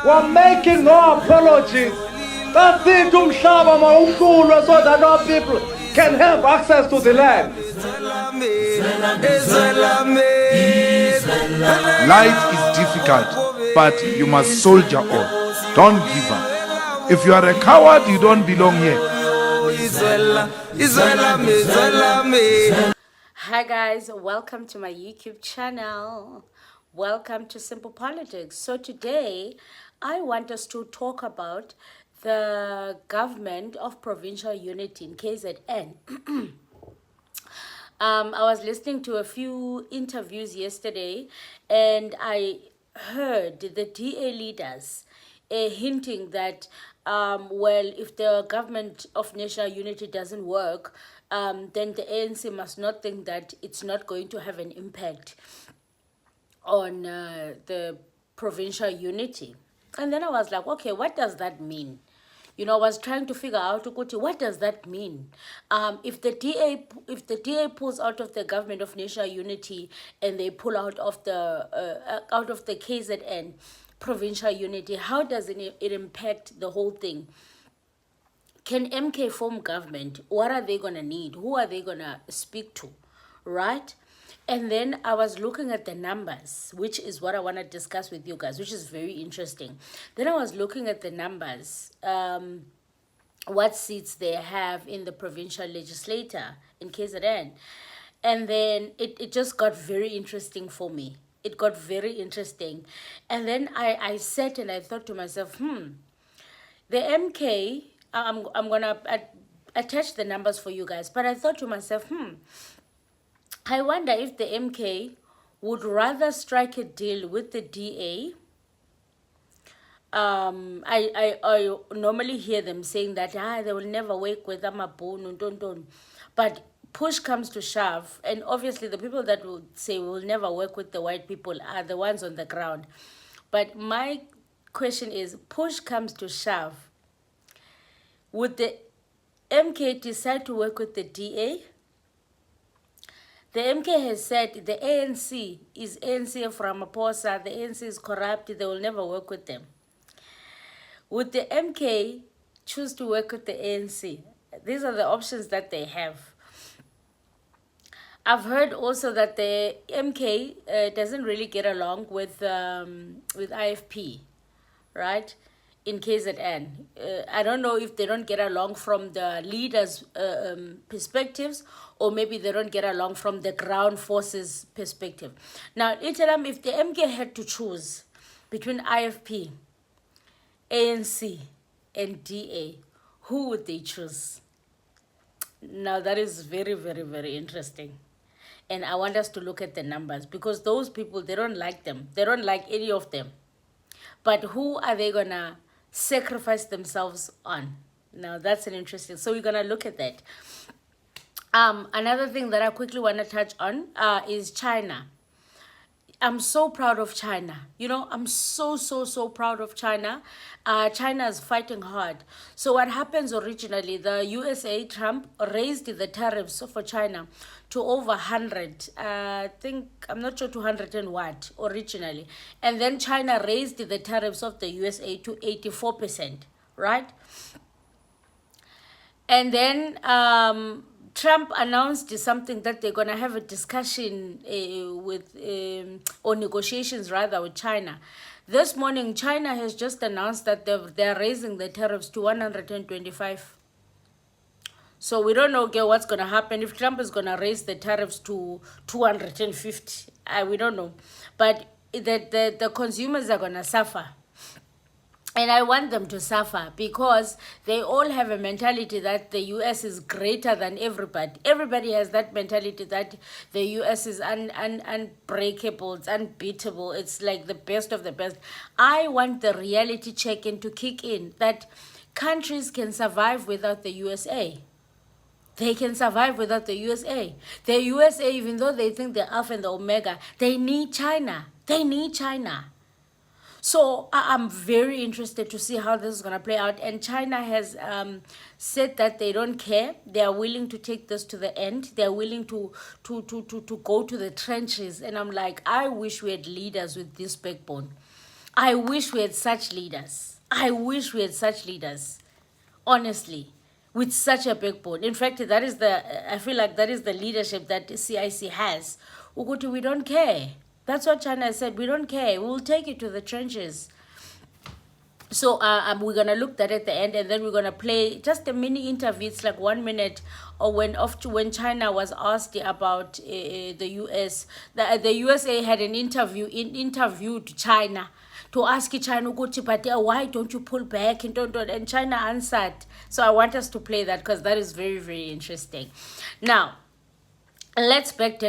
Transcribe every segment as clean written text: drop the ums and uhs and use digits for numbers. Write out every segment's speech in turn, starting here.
We're making no apologies. That's it, umhlaba mawuhlulwe so that our people can have access to the land. Life is difficult, but you must soldier on. Don't give up. If you are a coward, you don't belong here. Hi guys, welcome to my YouTube channel. Welcome to Simple Politics. So today I want us to talk about the government of provincial unity in KZN. I was listening to a few interviews yesterday and I heard the DA leaders hinting that well, if the government of national unity doesn't work, then the ANC must not think that it's not going to have an impact on the provincial unity. And then I was like, okay, what does that mean? You know, I was trying to figure out, what does that mean? If the DA pulls out of the government of national unity and they pull out of the KZN provincial unity, how does it impact the whole thing? Can MK form government? What are they gonna need? Who are they gonna speak to, right? And then I was looking at the numbers, which is what I want to discuss with you guys, which is very interesting. Then I was looking at the numbers, what seats they have in the provincial legislature in KZN. And then it just got very interesting for me. It got very interesting. And then I sat and I thought to myself, the MK, I'm going to attach the numbers for you guys. But I thought to myself, I wonder if the MK would rather strike a deal with the DA. I normally hear them saying that they will never work with Amabon. But push comes to shove, and obviously the people that would say will never work with the white people are the ones on the ground. But my question is, push comes to shove, would the MK decide to work with the DA? The MK has said the ANC is ANC from Ramaphosa, the ANC is corrupt, they will never work with them. Would the MK choose to work with the ANC? These are the options that they have. I've heard also that the MK doesn't really get along with IFP, right? In KZN. I don't know if they don't get along from the leaders' perspectives, or maybe they don't get along from the ground forces perspective. Now, if the MK had to choose between IFP, ANC, and DA, who would they choose? Now, that is very, very, very interesting. And I want us to look at the numbers, because those people, they don't like them. They don't like any of them. But who are they going to sacrifice themselves on? Now, that's an interesting. So we're going to look at that. Another thing that I quickly want to touch on is China. I'm so proud of China. You know, I'm so proud of China. China is fighting hard. So what happens originally, the USA, Trump, raised the tariffs for China to over 100. I think, I'm not sure 200 and what originally. And then China raised the tariffs of the USA to 84%, right? And then Trump announced something that they're going to have a discussion or negotiations rather with China. This morning, China has just announced that they're raising the tariffs to 125. So we don't know what's going to happen. If Trump is going to raise the tariffs to 250, we don't know. But the consumers are going to suffer. And I want them to suffer, because they all have a mentality that the US is greater than everybody. Everybody has that mentality that the US is unbreakable, it's unbeatable, it's like the best of the best. I want the reality check-in to kick in, that countries can survive without the USA. They can survive without the USA. The USA, even though they think they're Alpha and the Omega, they need China. They need China. So I'm very interested to see how this is going to play out. And China has said that they don't care. They are willing to take this to the end. They are willing to go to the trenches. And I'm like, I wish we had leaders with this backbone. I wish we had such leaders. I wish we had such leaders. Honestly, with such a backbone. In fact, that is I feel like that is the leadership that CIC has. Ukuthi, we don't care. That's what China said. We don't care. We will take it to the trenches. So we're going to look that at the end, and then we're going to play just a mini interview. It's like 1 minute, or when China was asked about the US. The USA had an interviewed China to ask China, but why don't you pull back? And China answered. So I want us to play that because that is very, very interesting. Now, let's get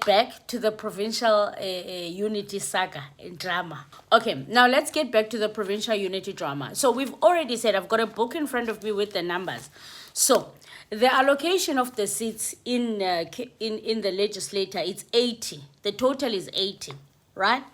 back to the provincial unity saga and drama. Okay, now let's get back to the provincial unity drama. So we've already said, I've got a book in front of me with the numbers. So the allocation of the seats in the legislature, it's 80. The total is 80, right?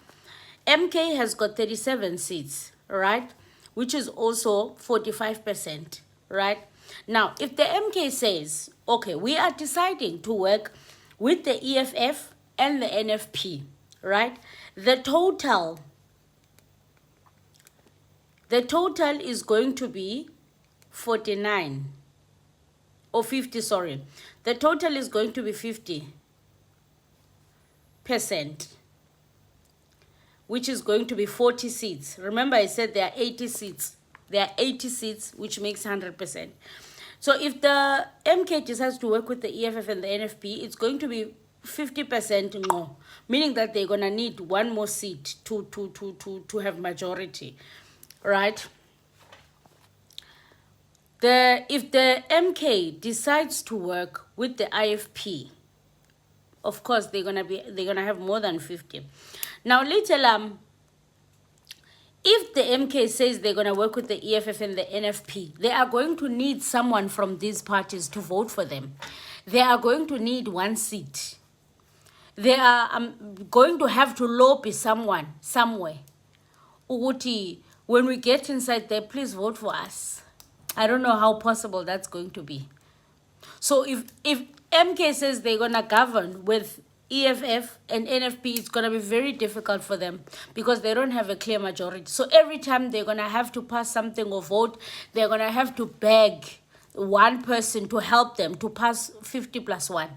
MK has got 37 seats, right? Which is also 45%, right? Now, if the MK says, okay, we are deciding to work with the EFF and the NFP, right? The total is going to be 49 or 50, sorry. The total is going to be 50%, which is going to be 40 seats. Remember, I said there are 80 seats. There are 80 seats, which makes 100%. So if the MK decides to work with the EFF and the NFP, it's going to be 50% no, meaning that they're going to need one more seat to have majority, right? If the MK decides to work with the IFP, of course they're gonna have more than 50. Now little if the MK says they're going to work with the EFF and the NFP, they are going to need someone from these parties to vote for them. They are going to need one seat. They are going to have to lobby someone somewhere. Uguti, when we get inside there, please vote for us. I don't know how possible that's going to be. So if MK says they're going to govern with EFF and NFP, it's going to be very difficult for them because they don't have a clear majority. So every time they're going to have to pass something or vote, they're going to have to beg one person to help them to pass 50+1.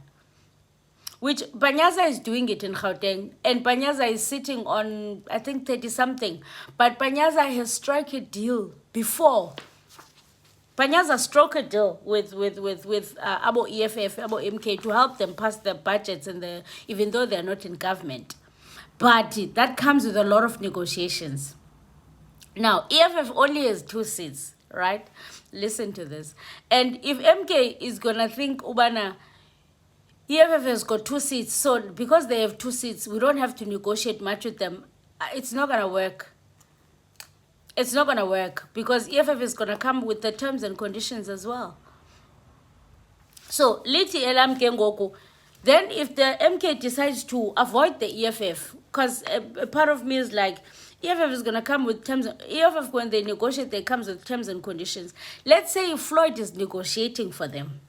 Which Panyaza is doing it in Gauteng. And Panyaza is sitting on, I think, 30-something. But Panyaza has struck a deal before. Panyaza struck a deal with Abo EFF, Abo MK to help them pass the budgets and even though they're not in government. But that comes with a lot of negotiations. Now, EFF only has 2 seats, right? Listen to this. And if MK is going to think, Ubana, EFF has got 2 seats, so because they have 2 seats, we don't have to negotiate much with them. It's not going to work. It's not going to work because EFF is going to come with the terms and conditions as well. So, Liti Elam Kengoku, then if the MK decides to avoid the EFF, because a part of me is like, EFF is going to come with terms. EFF, when they negotiate, they come with terms and conditions. Let's say Floyd is negotiating for them.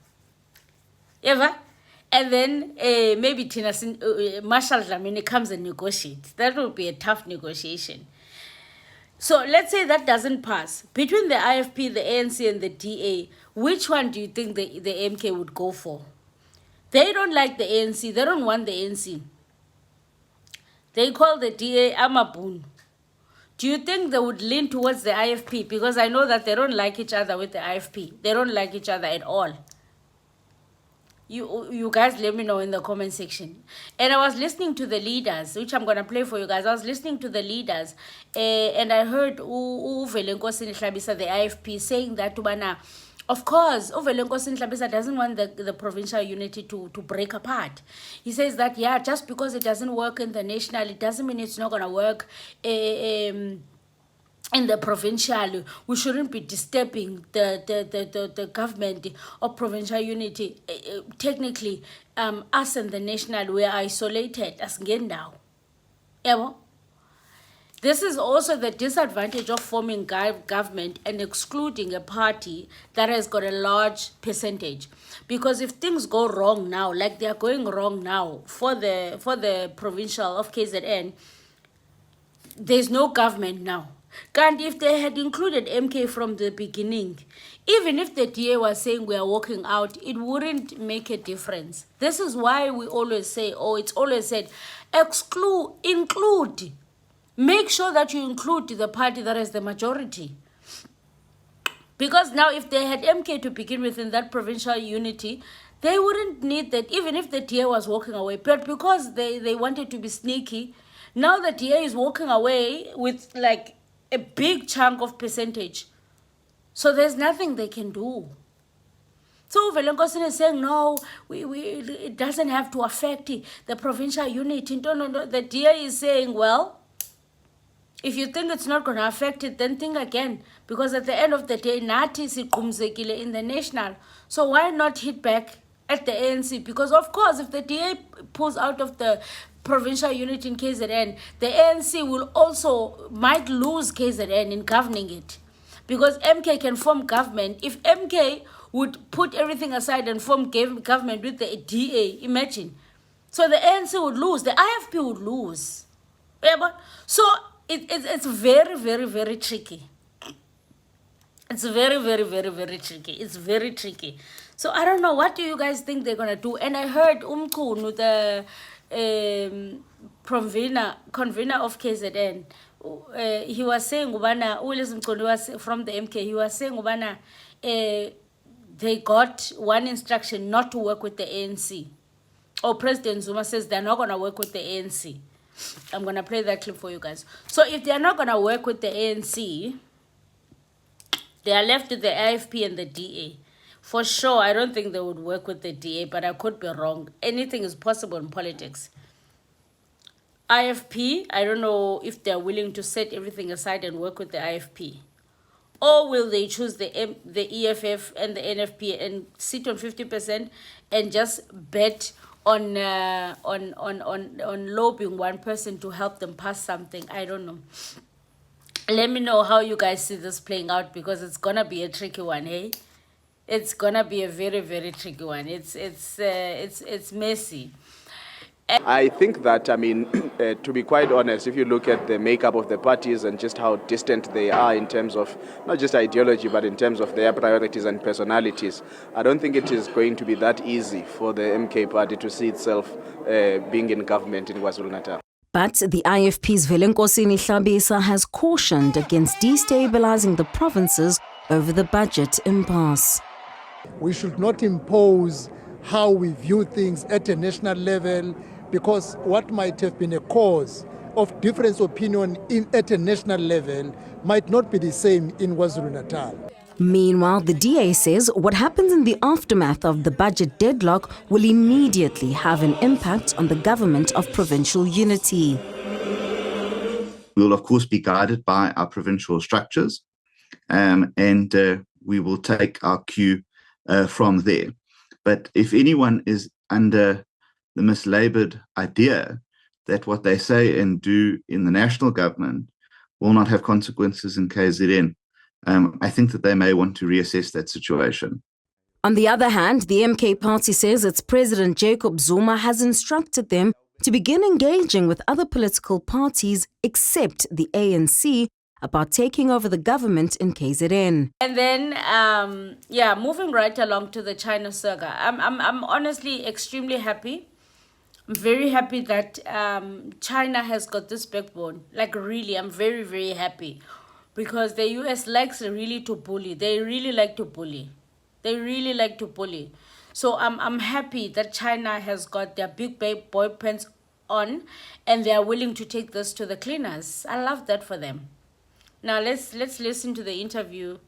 Ever? And then maybe Tina Marshall Dlamini comes and negotiates. That will be a tough negotiation. So let's say that doesn't pass. Between the IFP, the ANC, and the DA, which one do you think the MK would go for? They don't like the ANC. They don't want the ANC. They call the DA Amabun. Do you think they would lean towards the IFP? Because I know that they don't like each other with the IFP. They don't like each other at all. You guys let me know in the comment section. And I was listening to the leaders, which I'm going to play for you guys. I was listening to the leaders and I heard Velenkosini Hlabisa, the IFP, saying that of course, Velenkosini Hlabisa doesn't want the provincial unity to break apart. He says that, yeah, just because it doesn't work in the national, it doesn't mean it's not going to work in the provincial. We shouldn't be disturbing the government of provincial unity. Technically, us and the national, we are isolated as Ngendao. This is also the disadvantage of forming government and excluding a party that has got a large percentage. Because if things go wrong now, like they are going wrong now for the provincial of KZN, there's no government now. And if they had included MK from the beginning, even if the DA was saying we are walking out, it wouldn't make a difference. This is why we always say, it's always said, include. Make sure that you include the party that has the majority. Because now if they had MK to begin with in that provincial unity, they wouldn't need that, even if the DA was walking away. But because they wanted to be sneaky, now the DA is walking away with like a big chunk of percentage. So there's nothing they can do. So Velenkosini is saying, no, it doesn't have to affect the provincial unity. No. The DA is saying, well, if you think it's not going to affect it, then think again. Because at the end of the day, Nati siqumzekile in the national. So why not hit back at the ANC? Because of course, if the DA pulls out of the provincial unit in KZN, the ANC might lose KZN in governing it. Because MK can form government. If MK would put everything aside and form government with the DA, imagine. So the ANC would lose, the IFP would lose. So it's very, very, very tricky. It's very, very, very, very tricky. It's very tricky. So I don't know, what do you guys think they're going to do? And I heard Umkunu, the convener of KZN, he was saying, from the MK, he was saying, they got one instruction not to work with the ANC. Or President Zuma says they're not going to work with the ANC. I'm going to play that clip for you guys. So if they're not going to work with the ANC, they are left with the IFP and the DA. For sure, I don't think they would work with the DA, but I could be wrong. Anything is possible in politics. IFP, I don't know if they're willing to set everything aside and work with the IFP. Or will they choose the EFF and the NFP and sit on 50% and just bet on lobbying one person to help them pass something? I don't know. Let me know how you guys see this playing out, because it's gonna be a tricky one, hey? It's gonna be a very, very tricky one. It's messy. I think that, to be quite honest, if you look at the makeup of the parties and just how distant they are in terms of not just ideology, but in terms of their priorities and personalities, I don't think it is going to be that easy for the MK party to see itself being in government in KwaZulu-Natal. But the IFP's Velenkosini Hlabisa has cautioned against destabilizing the provinces over the budget impasse. We should not impose how we view things at a national level, because what might have been a cause of different opinion at a national level might not be the same in KwaZulu-Natal. Meanwhile, the DA says what happens in the aftermath of the budget deadlock will immediately have an impact on the government of provincial unity. We will, of course, be guided by our provincial structures, and we will take our cue from there. But if anyone is under the mislabeled idea that what they say and do in the national government will not have consequences in KZN, I think that they may want to reassess that situation. On the other hand, the MK party says its president Jacob Zuma has instructed them to begin engaging with other political parties except the ANC about taking over the government in KZN. And then, moving right along to the China saga. I'm honestly extremely happy. I'm very happy that China has got this backbone. Like really, I'm very, very happy. Because the US likes really to bully. They really like to bully. They really like to bully. So I'm happy that China has got their big boy pants on and they are willing to take this to the cleaners. I love that for them. Now let's listen to the interview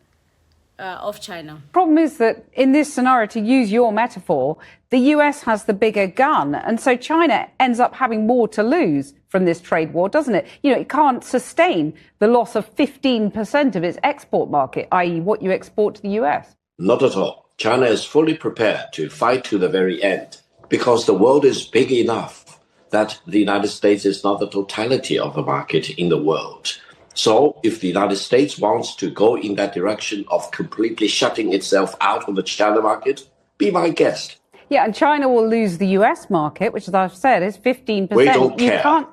of China. Problem is that in this scenario, to use your metaphor, the US has the bigger gun, and so China ends up having more to lose from this trade war, doesn't it? You know, it can't sustain the loss of 15% of its export market, i.e. what you export to the US. Not at all. China is fully prepared to fight to the very end because the world is big enough that the United States is not the totality of the market in the world. So if the United States wants to go in that direction of completely shutting itself out of the China market, be my guest. Yeah, and China will lose the US market, which, as I've said, is 15%. We don't You care. can't...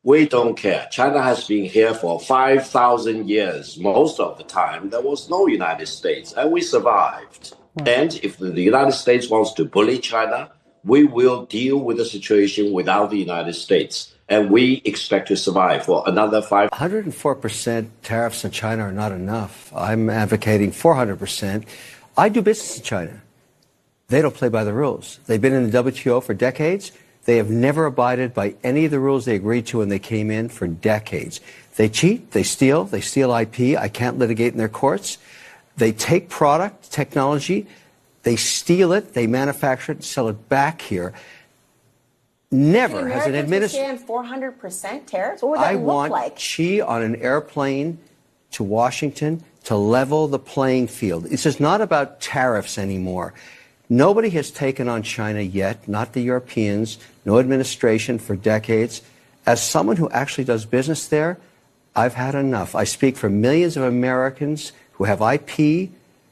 We don't care. China has been here for 5,000 years. Most of the time, there was no United States, and we survived. And if the United States wants to bully China, we will deal with the situation without the United States. And we expect to survive for another 104% tariffs on China are not enough. I'm advocating 400%. I do business in China. They don't play by the rules. They've been in the WTO for decades. They have never abided by any of the rules they agreed to when they came in for decades. They cheat, they steal IP. I can't litigate in their courts. They take product, technology, they steal it, they manufacture it, and sell it back here. Never has an administration... 400% tariffs? What would that look like? I want Xi on an airplane to Washington to level the playing field. This is not about tariffs anymore. Nobody has taken on China yet, not the Europeans, no administration for decades. As someone who actually does business there, I've had enough. I speak for millions of Americans who have IP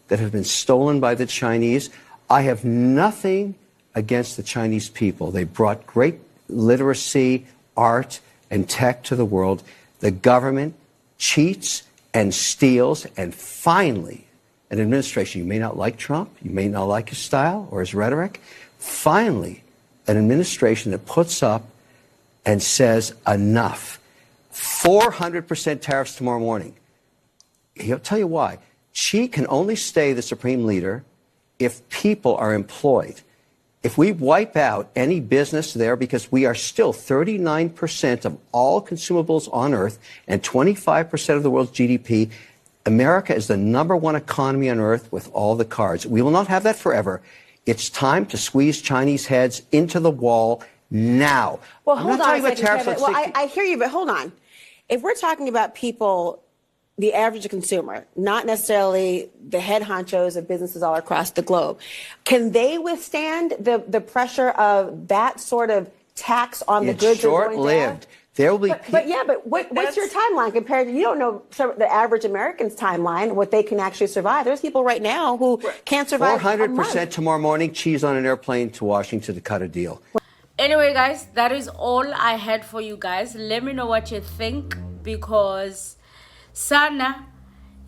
that have been stolen by the Chinese. I have nothing against the Chinese people. They brought great literacy, art, and tech to the world. The government cheats and steals, and finally, an administration, you may not like Trump, you may not like his style or his rhetoric, finally, an administration that puts up and says enough. 400% tariffs tomorrow morning. He'll tell you why. Xi can only stay the supreme leader if people are employed. If we wipe out any business there, because we are still 39% of all consumables on Earth and 25% of the world's GDP, America is the #1 economy on earth with all the cards. We will not have that forever. It's time to squeeze Chinese heads into the wall now. Well, hold on a second, tariffs. Kevin. Well, I hear you, but hold on. If we're talking about people, the average consumer, not necessarily the head honchos of businesses all across the globe, can they withstand the pressure of that sort of tax on the goods? It's short-lived. There will be but what's your timeline compared to, you don't know the average American's timeline, what they can actually survive. There's people right now who can't survive 400% tomorrow morning, cheese on an airplane to Washington to cut a deal. Anyway, guys, that is all I had for you guys. Let me know what you think, because Sana,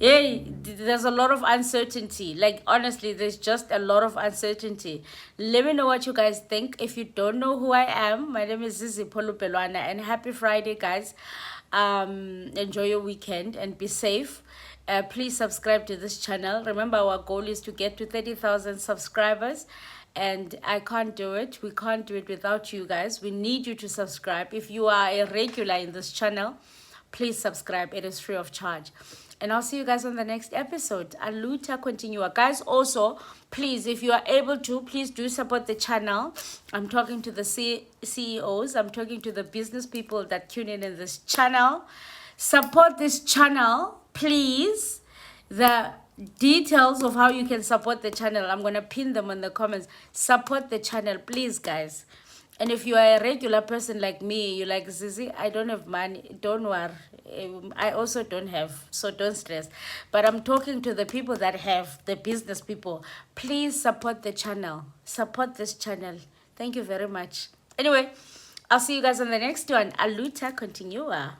hey, there's a lot of uncertainty. Like, honestly, there's just a lot of uncertainty. Let me know what you guys think. If you don't know who I am, my name is Zizi Polupelwana, and happy Friday, guys. Enjoy your weekend and be safe. Please subscribe to this channel. Remember, our goal is to get to 30,000 subscribers, and I can't do it. We can't do it without you guys. We need you to subscribe. If you are a regular in this channel, please subscribe. It is free of charge. And I'll see you guys on the next episode. Aluta continua. Guys, also, please, if you are able to, please do support the channel. I'm talking to the CEOs. I'm talking to the business people that tune in this channel. Support this channel, please. The details of how you can support the channel, I'm going to pin them in the comments. Support the channel, please, guys. And if you are a regular person like me, you're like, Zizi, I don't have money. Don't worry. I also don't have, so don't stress. But I'm talking to the people that have, the business people. Please support the channel. Support this channel. Thank you very much. Anyway, I'll see you guys on the next one. Aluta continua.